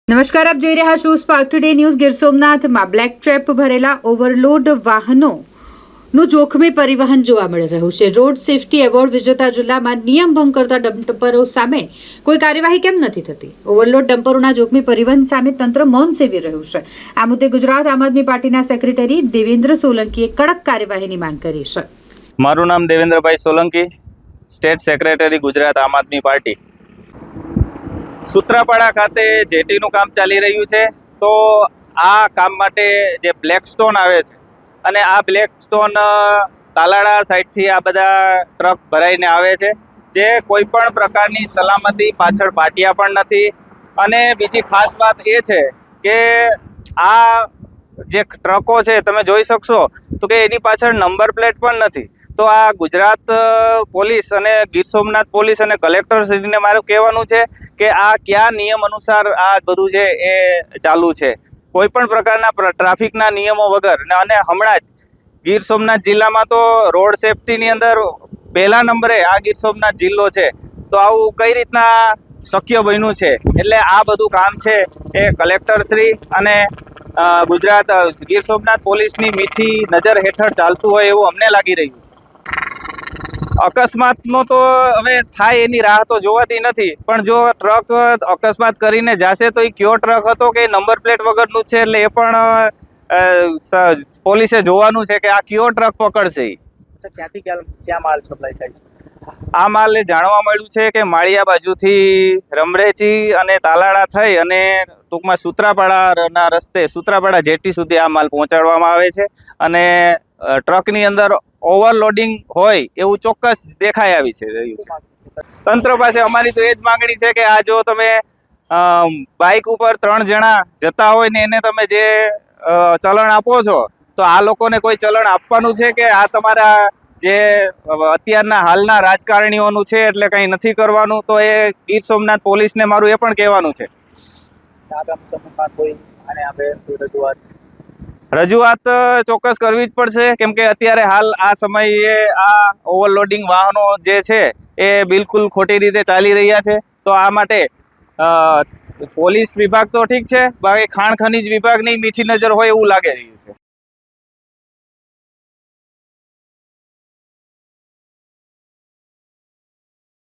નમસ્કાર, આપ જોઈ રહ્યા છો સ્પાર્ક ટુડે ન્યૂઝ. ગીર સોમનાથમાં બ્લેક ટ્રેપ ભરેલા ઓવરલોડ વાહનોનું જોખમી પરિવહન જોવા મળી રહ્યું છે. રોડ સેફટી એવોર્ડ વિજેતા જિલ્લામાં નિયમ ભંગ કરતા ડમ્પરો સામે કોઈ કાર્યવાહી કેમ નથી થતી? ઓવરલોડ ડમ્પરોના જોખમી પરિવહન સામે તંત્ર મૌન સેવી રહ્યું છે. આ મુદ્દે ગુજરાત આમ આદમી પાર્ટીના સેક્રેટરી દેવેન્દ્ર સોલંકીએ કડક કાર્યવાહીની માંગ કરી છે. મારું નામ દેવેન્દ્રભાઈ સોલંકી, સ્ટેટ સેક્રેટરી ગુજરાત આમ આદમી પાર્ટી. સૂત્રાપાડા ખાતે જેટીનું કામ ચાલી રહ્યું છે. તો આ કામ માટે જે બ્લેક સ્ટોન આવે છે અને આ બ્લેક સ્ટોન તાલાળા સાઈડથી આ બધા ટ્રક ભરાઈને આવે છે, જે કોઈ પણ પ્રકારની સલામતી પાછળ પાટિયા પણ નથી. અને બીજી ખાસ વાત એ છે કે આ જે ટ્રકો છે તમે જોઈ શકશો તો કે એની પાછળ નંબર પ્લેટ પણ નથી. તો આ ગુજરાત પોલીસ અને ગીર સોમનાથ પોલીસ અને કલેક્ટરશ્રીને મારું કહેવાનું છે કે આ કયા નિયમ અનુસાર આ બધું છે એ ચાલુ છે. કોઈ પણ પ્રકારના ટ્રાફિકના નિયમો વગર. અને હમણાં જ ગીર સોમનાથ જિલ્લામાં તો રોડ સેફટીની અંદર પહેલા નંબરે આ ગીર સોમનાથ જિલ્લો છે. તો આવું કઈ રીતના શક્ય બન્યું છે? એટલે આ બધું કામ છે એ કલેક્ટરશ્રી અને ગુજરાત ગીર સોમનાથ પોલીસની મીઠી નજર હેઠળ ચાલતું હોય એવું અમને લાગી રહ્યું છે. અકસ્માતનો તો હવે થાય એની રાહ તો જોવાતી નથી, પણ જો ટ્રક અકસ્માત કરીને જશે તો એ કયો ટ્રક હતો કે નંબર પ્લેટ વગરનું છે, એટલે એ પણ પોલીસે જોવાનું છે કે આ કયો ટ્રક પકડશે. ક્યાંથી ક્યાં માલ સપ્લાય થાય છે? આ માલ જાણવા મળ્યું છે કે માળિયા બાજુથી રમરેચી અને તાલાળા થઈ અને ટૂંકમાં સૂત્રાપાડાના રસ્તે સૂત્રાપાડા જેટી સુધી આ માલ પહોંચાડવામાં આવે છે. અને ટ્રકની અંદર ઓવરલોડિંગ હોય એવું ચોક્કસ દેખાઈ આવી છે રહ્યું છે. તંત્ર પાસે અમારી તો એ જ માંગણી છે કે આ જો તમે બાઇક ઉપર 3 જણા જતા હોય ને એને તમે જે ચલણ આપો છો, તો આ લોકોને કોઈ ચલણ આપવાનું છે કે આ તમારા જે અત્યારના હાલના રાજકારણીઓનું છે એટલે કંઈ નથી કરવાનું? તો એ ગીર સોમનાથ પોલીસને મારું એ પણ કહેવાનું છે. રજૂઆત ચોક્કસ કરવી જ પડશે, કેમ કે અત્યારે હાલ આ સમયે આ ઓવરલોડિંગ વાહનો જે છે એ બિલકુલ ખોટી રીતે ચાલી રહ્યા છે. તો આ માટે પોલીસ વિભાગ તો ઠીક છે, બાકી ખાણ ખનીજ વિભાગની મીઠી નજર હોય એવું લાગે રહ્યું છે.